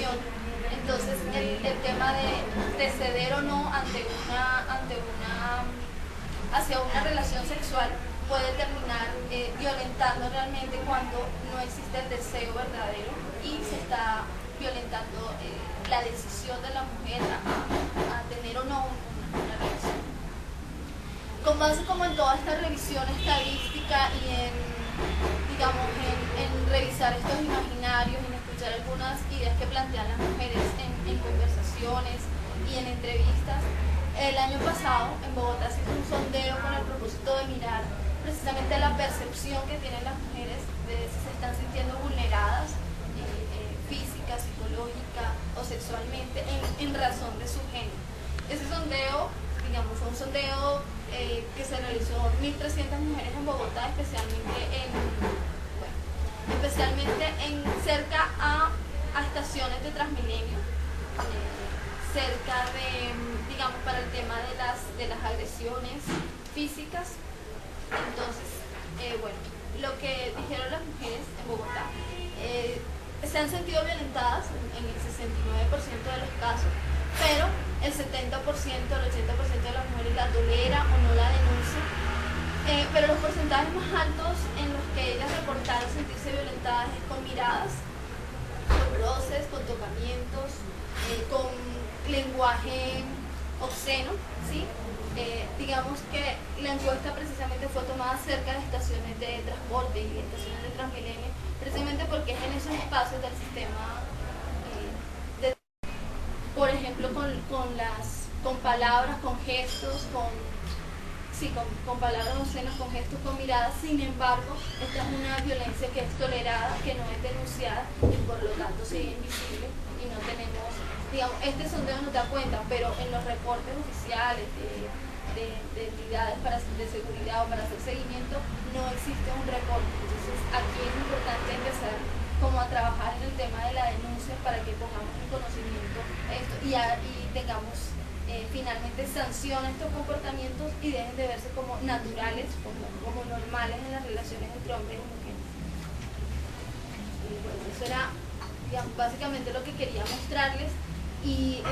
decisión. Entonces el tema de ceder o no hacia una relación sexual puede terminar violentando realmente cuando no existe el deseo verdadero y se está violentando la decisión de la mujer a tener o no una relación. Con base como en toda esta revisión estadística y en revisar estos imaginarios, en escuchar algunas ideas que plantean las mujeres en conversaciones y en entrevistas, el año pasado en Bogotá se hizo un sondeo con el propósito de mirar precisamente la percepción que tienen las mujeres de si se están sintiendo vulneradas física, psicológica o sexualmente en razón de su género. Ese sondeo, fue un sondeo que se realizó 1.300 mujeres en Bogotá, especialmente en cerca a estaciones de Transmilenio, cerca de, para el tema de las agresiones físicas. Entonces, lo que dijeron las mujeres en Bogotá, se han sentido violentadas en el 69% de los casos, pero el 70%, el 80% de las mujeres la tolera o no la denuncia, pero los porcentajes más altos en los que ellas reportaron sentirse violentadas es con miradas, con roces, con tocamientos, con lenguaje obsceno, ¿sí? Digamos que la encuesta precisamente fue tomada cerca de estaciones de transporte y estaciones de Transmilenio, precisamente porque es en esos espacios del sistema, por ejemplo, con palabras, con gestos, con palabras obscenas, con gestos, con miradas. Sin embargo, esta es una violencia que es tolerada, que no es denunciada y por lo tanto sigue invisible y no tenemos, este sondeo no da cuenta, pero en los reportes oficiales de entidades de seguridad o para hacer seguimiento no existe un reporte. Entonces aquí es importante empezar como a trabajar en el tema de la denuncia para que pongamos en conocimiento esto y tengamos finalmente sanción a estos comportamientos y dejen de verse como naturales, como normales en las relaciones entre hombres y mujeres. Y bueno, eso era básicamente lo que quería mostrarles. Y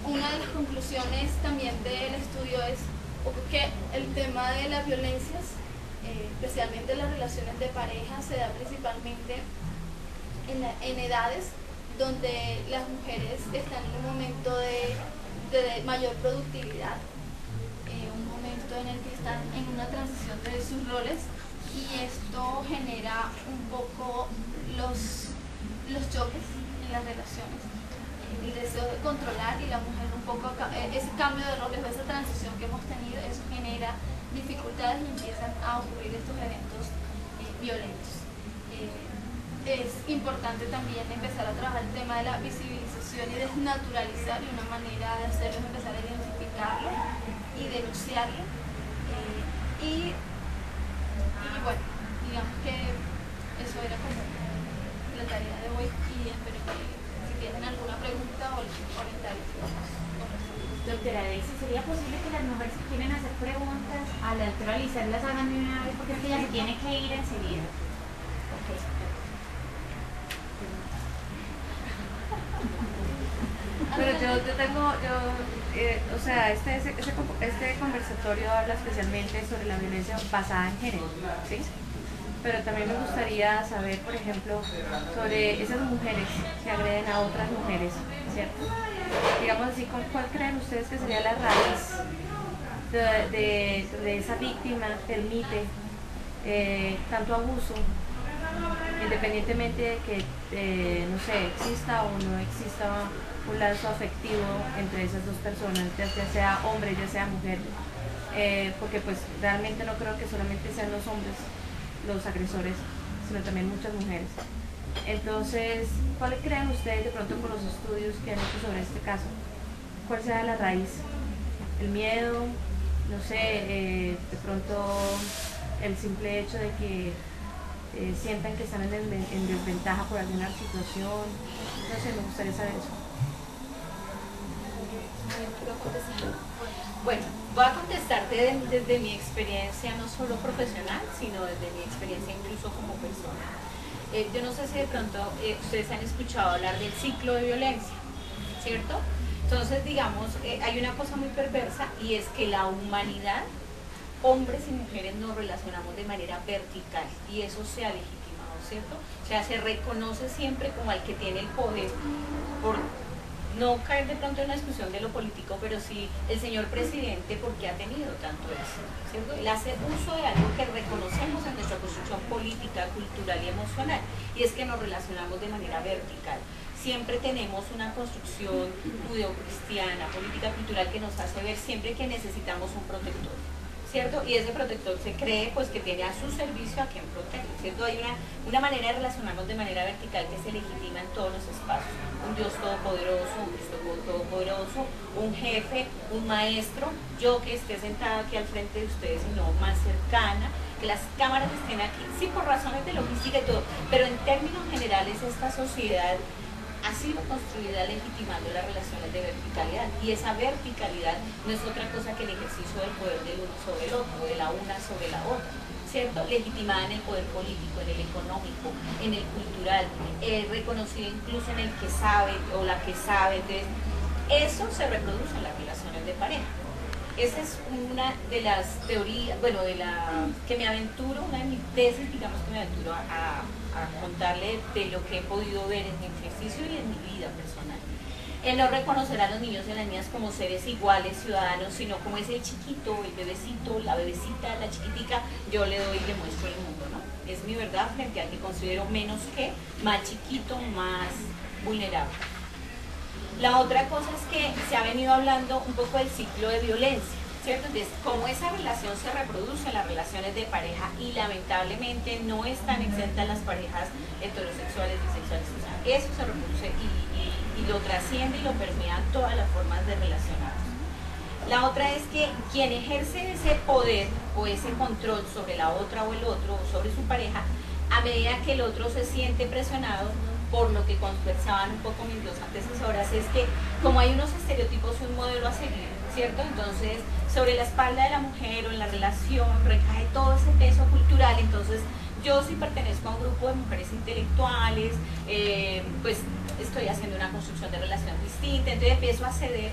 una de las conclusiones también del estudio es que el tema de las violencias, especialmente las relaciones de pareja, se da principalmente en edades donde las mujeres están en un momento de mayor productividad, un momento en el que están en una transición de sus roles, y esto genera un poco los choques en las relaciones, el deseo de controlar, y la mujer un poco, ese cambio de roles o esa transición que hemos tenido, eso genera dificultades y empiezan a ocurrir estos eventos violentos. Es importante también empezar a trabajar el tema de la visibilización y desnaturalizar, y una manera de hacerlo es empezar a identificarlo y denunciarlo. Y bueno, digamos que eso era como la tarea de hoy, y espero que si tienen alguna pregunta o comentario. Doctora Daisy, ¿sería posible que las mujeres que quieren hacer preguntas a la doctora Lisset las hagan de una vez? Porque es que ella se tiene que ir enseguida. Okay. Pero yo tengo, o sea, este conversatorio habla especialmente sobre la violencia basada en género, ¿sí? Pero también me gustaría saber, por ejemplo, sobre esas mujeres que agreden a otras mujeres, ¿cierto? Digamos así, ¿cuál creen ustedes que sería la raíz de esa víctima permite tanto abuso, independientemente de que, no sé, exista o no exista un lazo afectivo entre esas dos personas, ya sea hombre, ya sea mujer, porque pues realmente no creo que solamente sean los hombres los agresores, sino también muchas mujeres. Entonces, ¿cuál creen ustedes de pronto por los estudios que han hecho sobre este caso? ¿Cuál será la raíz? ¿El miedo? No sé, de pronto el simple hecho de que sientan que están en desventaja por alguna situación. No sé, me gustaría saber eso. Bueno, voy a contestarte desde mi experiencia, no solo profesional, sino desde mi experiencia incluso como persona. yo no sé si de pronto ustedes han escuchado hablar del ciclo de violencia, ¿cierto? Entonces, digamos, hay una cosa muy perversa y es que la humanidad, hombres y mujeres, nos relacionamos de manera vertical y eso se ha legitimado, ¿cierto? O sea, se reconoce siempre como al que tiene el poder, por no caer de pronto en una discusión de lo político, pero sí el señor presidente, ¿por qué ha tenido tanto eso? ¿Cierto? Él hace uso de algo que reconocemos en nuestra construcción política, cultural y emocional, y es que nos relacionamos de manera vertical. Siempre tenemos una construcción judeocristiana, política, cultural, que nos hace ver siempre que necesitamos un protector, ¿cierto? Y ese protector se cree pues que tiene a su servicio a quien protege, ¿cierto? Hay una manera de relacionarnos de manera vertical que se legitima en todos los espacios. Un Dios todopoderoso, un Cristo todopoderoso, un jefe, un maestro, yo que esté sentada aquí al frente de ustedes, sino más cercana, que las cámaras estén aquí, sí, por razones de logística y todo, pero en términos generales esta sociedad ha sido construida legitimando las relaciones de verticalidad, y esa verticalidad no es otra cosa que el ejercicio del poder del uno sobre el otro, de la una sobre la otra, ¿cierto? Legitimada en el poder político, en el económico, en el cultural, reconocida incluso en el que sabe o la que sabe. Entonces, eso se reproduce en las relaciones de pareja. Esa es una de las teorías, bueno, que me aventuro, una de mis tesis, digamos, que me aventuro a contarle de lo que he podido ver en mi ejercicio y en mi vida personal. El no reconocer a los niños y a las niñas como seres iguales, ciudadanos, sino como es el chiquito, el bebecito, la bebecita, la chiquitica, yo le doy y le muestro el mundo, ¿no? Es mi verdad frente al que considero menos que, más chiquito, más vulnerable. La otra cosa es que se ha venido hablando un poco del ciclo de violencia, ¿cierto? Entonces, como esa relación se reproduce en las relaciones de pareja y lamentablemente no están exentas las parejas heterosexuales, bisexuales, o sea, eso se reproduce y lo trasciende y lo permea todas las formas de relacionarnos. La otra es que quien ejerce ese poder o ese control sobre la otra o el otro o sobre su pareja, a medida que el otro se siente presionado, por lo que conversaban un poco mis dos antecesoras, es que como hay unos estereotipos y un modelo a seguir, ¿cierto? Entonces, sobre la espalda de la mujer o en la relación recae todo ese peso cultural. Entonces, yo si pertenezco a un grupo de mujeres intelectuales, pues estoy haciendo una construcción de relación distinta, entonces empiezo a ceder,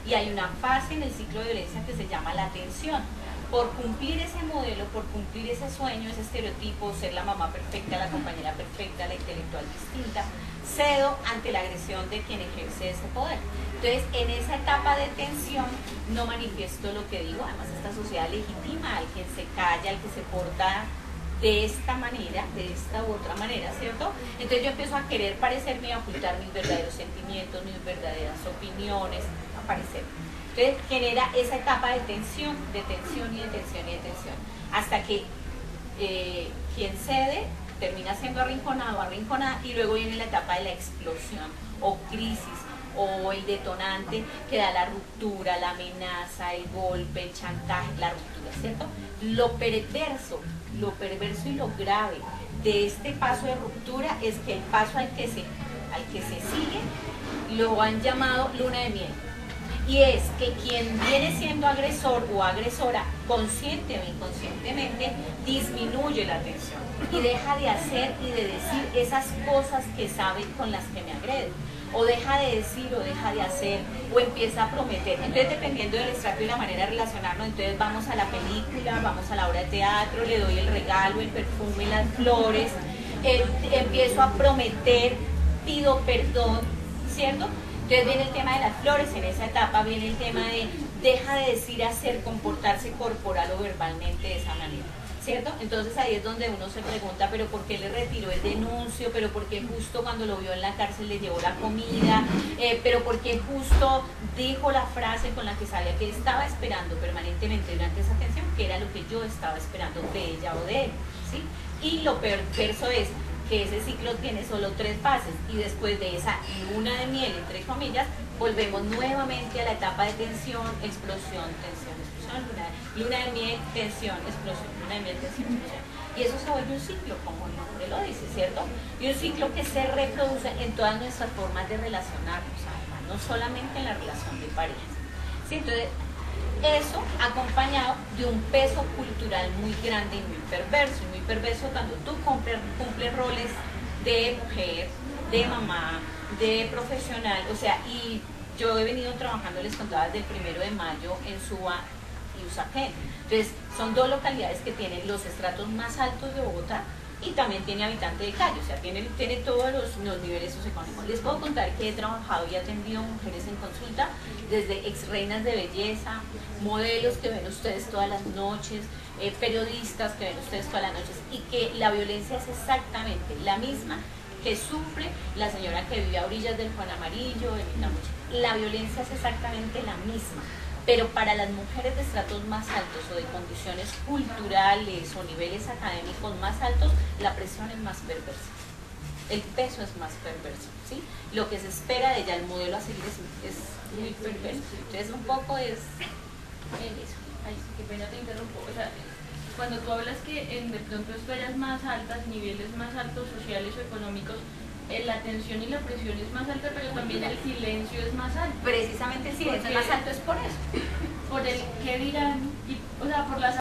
y hay una fase en el ciclo de violencia que se llama la tensión. Por cumplir ese modelo, por cumplir ese sueño, ese estereotipo, ser la mamá perfecta, la compañera perfecta, la intelectual distinta, cedo ante la agresión de quien ejerce ese poder. Entonces, en esa etapa de tensión no manifiesto lo que digo, además esta sociedad legitima al quien se calla, al que se porta de esta manera, de esta u otra manera, ¿cierto? Entonces yo empiezo a querer parecerme y a ocultar mis verdaderos sentimientos, mis verdaderas opiniones, a parecerme. Entonces genera esa etapa de tensión y de tensión y de tensión, hasta que quien cede termina siendo arrinconado, arrinconada, y luego viene la etapa de la explosión o crisis o el detonante que da la ruptura, la amenaza, el golpe, el chantaje, la ruptura, ¿cierto? Lo perverso y lo grave de este paso de ruptura es que el paso al que se sigue lo han llamado luna de miel. Y es que quien viene siendo agresor o agresora, consciente o inconscientemente, disminuye la tensión y deja de hacer y de decir esas cosas que sabe con las que me agreden, o deja de decir o deja de hacer, o empieza a prometer. Entonces, dependiendo del estrato y la manera de relacionarnos, entonces vamos a la película, vamos a la obra de teatro, le doy el regalo, el perfume, las flores, empiezo a prometer, pido perdón, ¿cierto? Entonces viene el tema de las flores, en esa etapa viene el tema de deja de decir, hacer, comportarse corporal o verbalmente de esa manera, ¿cierto? Entonces ahí es donde uno se pregunta, pero ¿por qué le retiró el denuncio? ¿Pero por qué justo cuando lo vio en la cárcel le llevó la comida? ¿Pero por qué justo dijo la frase con la que sabía que estaba esperando permanentemente durante esa atención, que era lo que yo estaba esperando de ella o de él, ¿sí? Y lo perverso es que ese ciclo tiene solo 3 fases y después de esa luna de miel, entre comillas, volvemos nuevamente a la etapa de tensión, explosión, luna de miel, tensión, explosión, luna de miel, tensión, explosión. Y eso se vuelve un ciclo, como el nombre lo dice, ¿cierto? Y un ciclo que se reproduce en todas nuestras formas de relacionarnos, además, no solamente en la relación de pareja. ¿Sí? Entonces, Eso acompañado de un peso cultural muy grande y muy perverso cuando tú cumples roles de mujer, de mamá, de profesional, o sea, y yo he venido trabajando, les contaba, desde el 1 de mayo en Suba y Usaquén. Entonces, son dos localidades que tienen los estratos más altos de Bogotá y también tiene habitante de calle, o sea, tiene todos los niveles socioeconómicos. Les puedo contar que he trabajado y atendido mujeres en consulta, desde ex reinas de belleza, modelos que ven ustedes todas las noches, periodistas que ven ustedes todas las noches, y que la violencia es exactamente la misma que sufre la señora que vive a orillas del Juan Amarillo, de Mitamuche. La violencia es exactamente la misma, pero para las mujeres de estratos más altos o de condiciones culturales o niveles académicos más altos, la presión es más perversa, el peso es más perverso, ¿sí? Lo que se espera de ella, el modelo a seguir es muy perverso. Entonces un poco es en eso. Ay, qué pena te interrumpo. O sea, cuando tú hablas que en de pronto esferas más altas, niveles más altos sociales o económicos, la tensión y la presión es más alta, pero también el silencio es más alto. Precisamente el silencio más alto es por eso. Por el qué dirán, y, o sea, por las